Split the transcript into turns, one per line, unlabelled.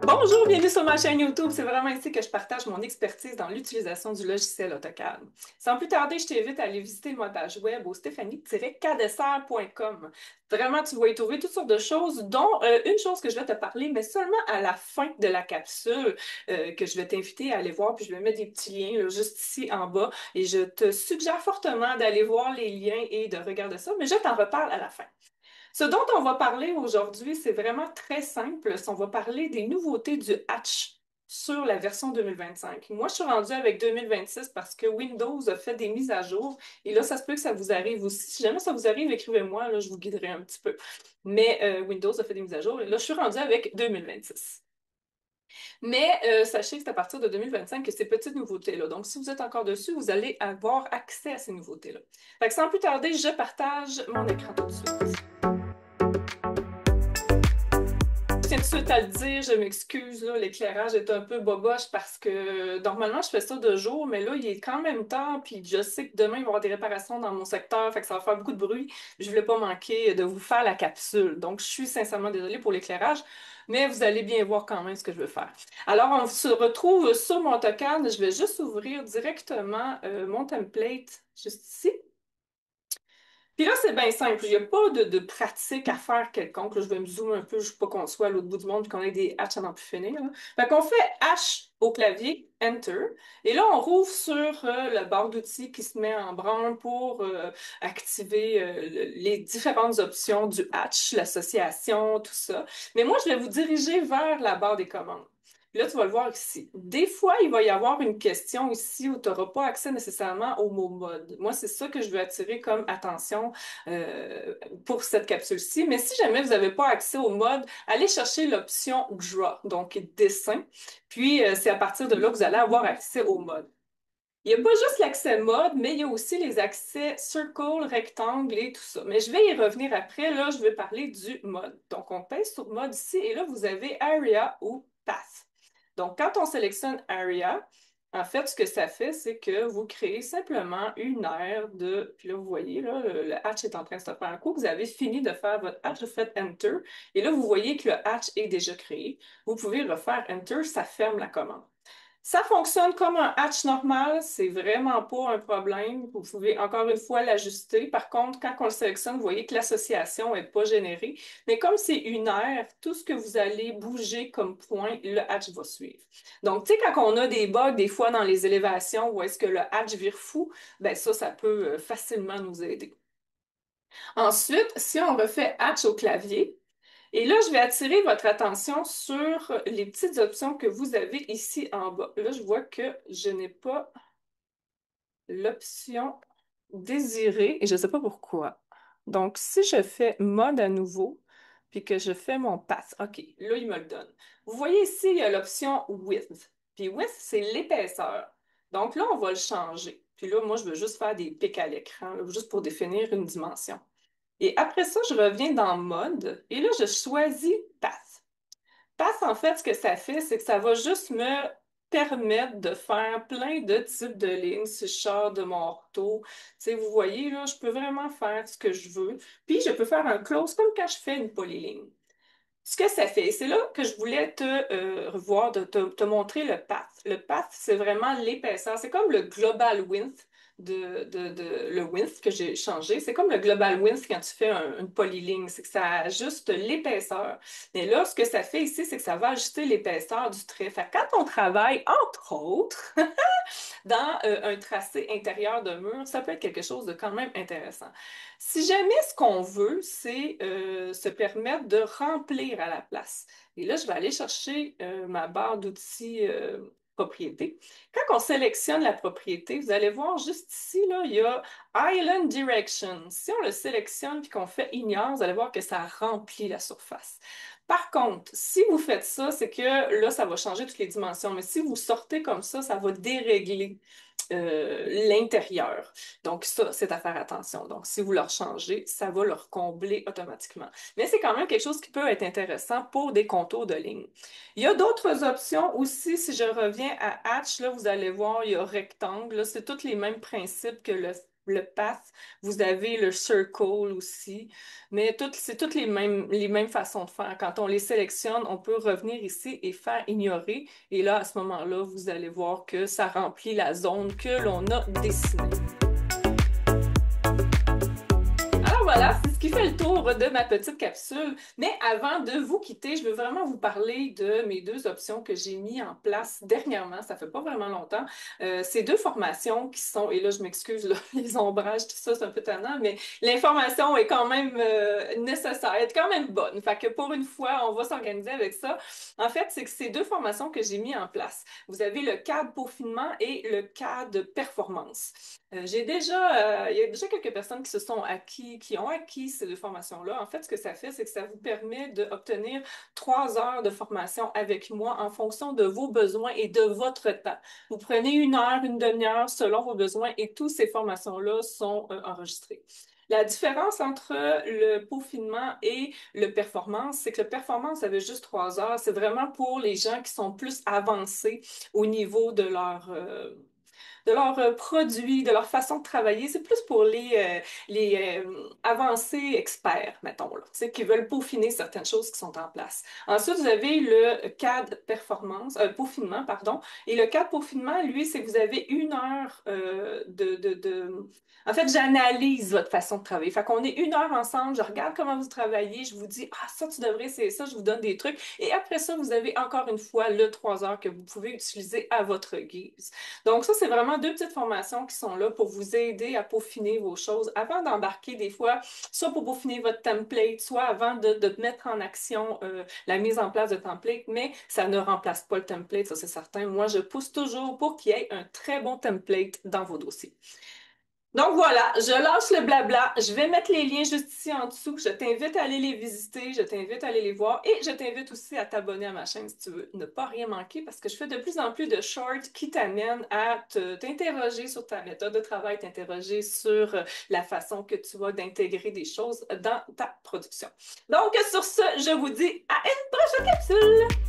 Bonjour, bienvenue sur ma chaîne YouTube. C'est vraiment ici que je partage mon expertise dans l'utilisation du logiciel AutoCAD. Sans plus tarder, je t'invite à aller visiter ma page web au stéphanie-cadessar.com. Vraiment, tu vas y trouver toutes sortes de choses, dont une chose que je vais te parler, mais seulement à la fin de la capsule, que je vais t'inviter à aller voir, puis je vais mettre des petits liens là, juste ici en bas. Et je te suggère fortement d'aller voir les liens et de regarder ça, mais je t'en reparle à la fin. Ce dont on va parler aujourd'hui, c'est vraiment très simple. On va parler des nouveautés du Hatch sur la version 2025. Moi, je suis rendue avec 2026 parce que Windows a fait des mises à jour. Et là, ça se peut que ça vous arrive aussi. Si jamais ça vous arrive, écrivez-moi, là, je vous guiderai un petit peu. Mais Windows a fait des mises à jour. Et là, je suis rendue avec 2026. Mais sachez que c'est à partir de 2025 que ces petites nouveautés-là. Donc, si vous êtes encore dessus, vous allez avoir accès à ces nouveautés-là. Fait que sans plus tarder, je partage mon écran tout de suite. Je tiens tout de suite à le dire, je m'excuse, là, l'éclairage est un peu boboche parce que normalement je fais ça de jour, mais là il est quand même tard, puis je sais que demain il va y avoir des réparations dans mon secteur, fait que ça va faire beaucoup de bruit. Je voulais pas manquer de vous faire la capsule, donc je suis sincèrement désolée pour l'éclairage, mais vous allez bien voir quand même ce que je veux faire. Alors on se retrouve sur mon AutoCAD, je vais juste ouvrir directement mon template juste ici. Puis là, c'est bien simple. Il n'y a pas de pratique à faire quelconque. Là, je vais me zoomer un peu, je ne veux pas qu'on soit à l'autre bout du monde et qu'on ait des H à n'en plus finir. Là. Fait qu'on fait H au clavier, Enter. Et là, on rouvre sur le barre d'outils qui se met en branle pour activer les différentes options du Hatch, l'association, tout ça. Mais moi, je vais vous diriger vers la barre des commandes. Là, tu vas le voir ici. Des fois, il va y avoir une question ici où tu n'auras pas accès nécessairement au mot mode. Moi, c'est ça que je veux attirer comme attention euh, pour cette capsule-ci. Mais si jamais vous n'avez pas accès au mode, allez chercher l'option Draw, donc dessin. Puis, c'est à partir de là que vous allez avoir accès au mode. Il n'y a pas juste l'accès mode, mais il y a aussi les accès circle, rectangle et tout ça. Mais je vais y revenir après. Là, je vais parler du mode. Donc, on pèse sur mode ici et là, vous avez Area ou Path. Donc, quand on sélectionne Area, en fait, ce que ça fait, c'est que vous créez simplement une aire de... Puis là, vous voyez, là, le hatch est en train de se faire un coup. Vous avez fini de faire votre hatch, vous faites Enter. Et là, vous voyez que le hatch est déjà créé. Vous pouvez refaire Enter, ça ferme la commande. Ça fonctionne comme un hatch normal, c'est vraiment pas un problème. Vous pouvez encore une fois l'ajuster. Par contre, quand on le sélectionne, vous voyez que l'association n'est pas générée. Mais comme c'est une aire, tout ce que vous allez bouger comme point, le hatch va suivre. Donc, tu sais, quand on a des bugs, des fois dans les élévations, où est-ce que le hatch vire fou, ben ça peut facilement nous aider. Ensuite, si on refait hatch au clavier, et là, je vais attirer votre attention sur les petites options que vous avez ici en bas. Là, je vois que je n'ai pas l'option désirée et je ne sais pas pourquoi. Donc, si je fais mode à nouveau, puis que je fais mon pass, OK, là, il me le donne. Vous voyez ici, il y a l'option width. Puis width, c'est l'épaisseur. Donc là, on va le changer. Puis là, moi, je veux juste faire des pics à l'écran, là, juste pour définir une dimension. Et après ça, je reviens dans mode et là, je choisis path. Path, en fait, ce que ça fait, c'est que ça va juste me permettre de faire plein de types de lignes si je sors de mon ortho. Tu sais, vous voyez, là, je peux vraiment faire ce que je veux. Puis, je peux faire un close comme quand je fais une polyligne. Ce que ça fait, c'est là que je voulais te revoir, te montrer le path. Le path, c'est vraiment l'épaisseur. C'est comme le global width le width que j'ai changé. C'est comme le global width quand tu fais une polyligne. C'est que ça ajuste l'épaisseur. Mais là, ce que ça fait ici, c'est que ça va ajuster l'épaisseur du trait. Fait que quand on travaille, entre autres, dans un tracé intérieur de mur, ça peut être quelque chose de quand même intéressant. Si jamais ce qu'on veut, c'est se permettre de remplir à la place. Et là, je vais aller chercher ma barre d'outils propriété. Quand on sélectionne la propriété, vous allez voir juste ici, là, il y a Island Direction. Si on le sélectionne puis qu'on fait Ignore, vous allez voir que ça remplit la surface. Par contre, si vous faites ça, c'est que là, ça va changer toutes les dimensions. Mais si vous sortez comme ça va dérégler l'intérieur. Donc ça, c'est à faire attention. Donc si vous leur changez, ça va leur combler automatiquement. Mais c'est quand même quelque chose qui peut être intéressant pour des contours de ligne. Il y a d'autres options aussi. Si je reviens à Hatch, là, vous allez voir, il y a rectangle. Là, c'est tous les mêmes principes que le path, vous avez le circle aussi, mais c'est toutes les mêmes façons de faire. Quand on les sélectionne, on peut revenir ici et faire ignorer. Et là, à ce moment-là, vous allez voir que ça remplit la zone que l'on a dessinée. Alors voilà, c'est ce qui fait le tour de ma petite capsule. Mais avant de vous quitter, je veux vraiment vous parler de mes deux options que j'ai mis en place dernièrement. Ça fait pas vraiment longtemps. Ces deux formations qui sont, et là je m'excuse, là, les ombrages, tout ça, c'est un peu tannant, mais l'information est quand même nécessaire, elle est quand même bonne. Fait que pour une fois, on va s'organiser avec ça. En fait, c'est que ces deux formations que j'ai mis en place. Vous avez le cadre peaufinement et le cadre performance. Il y a déjà quelques personnes qui se sont acquis, qui ont acquis ces deux formations-là. En fait, ce que ça fait, c'est que ça vous permet d'obtenir 3 heures de formation avec moi en fonction de vos besoins et de votre temps. Vous prenez une heure, une demi-heure selon vos besoins et toutes ces formations-là sont enregistrées. La différence entre le peaufinement et le performance, c'est que le performance, ça veut juste 3 heures. C'est vraiment pour les gens qui sont plus avancés au niveau de leurs produits, de leur façon de travailler. C'est plus pour les avancés experts, mettons, là, tu sais, qui veulent peaufiner certaines choses qui sont en place. Ensuite, vous avez le cadre performance, peaufinement, pardon. Et le cadre peaufinement, lui, c'est que vous avez une heure En fait, j'analyse votre façon de travailler. Fait qu'on est une heure ensemble, je regarde comment vous travaillez, je vous dis, ah, ça, tu devrais essayer ça, je vous donne des trucs. Et après ça, vous avez encore une fois le 3 heures que vous pouvez utiliser à votre guise. Donc, ça, c'est vraiment deux petites formations qui sont là pour vous aider à peaufiner vos choses avant d'embarquer des fois, soit pour peaufiner votre template, soit avant de mettre en action la mise en place de template, mais ça ne remplace pas le template, ça c'est certain. Moi, je pousse toujours pour qu'il y ait un très bon template dans vos dossiers. Donc voilà, je lâche le blabla. Je vais mettre les liens juste ici en dessous. Je t'invite à aller les visiter, je t'invite à aller les voir et je t'invite aussi à t'abonner à ma chaîne si tu veux ne pas rien manquer parce que je fais de plus en plus de shorts qui t'amènent à t'interroger sur ta méthode de travail, t'interroger sur la façon que tu vas d'intégrer des choses dans ta production. Donc sur ce, je vous dis à une prochaine capsule!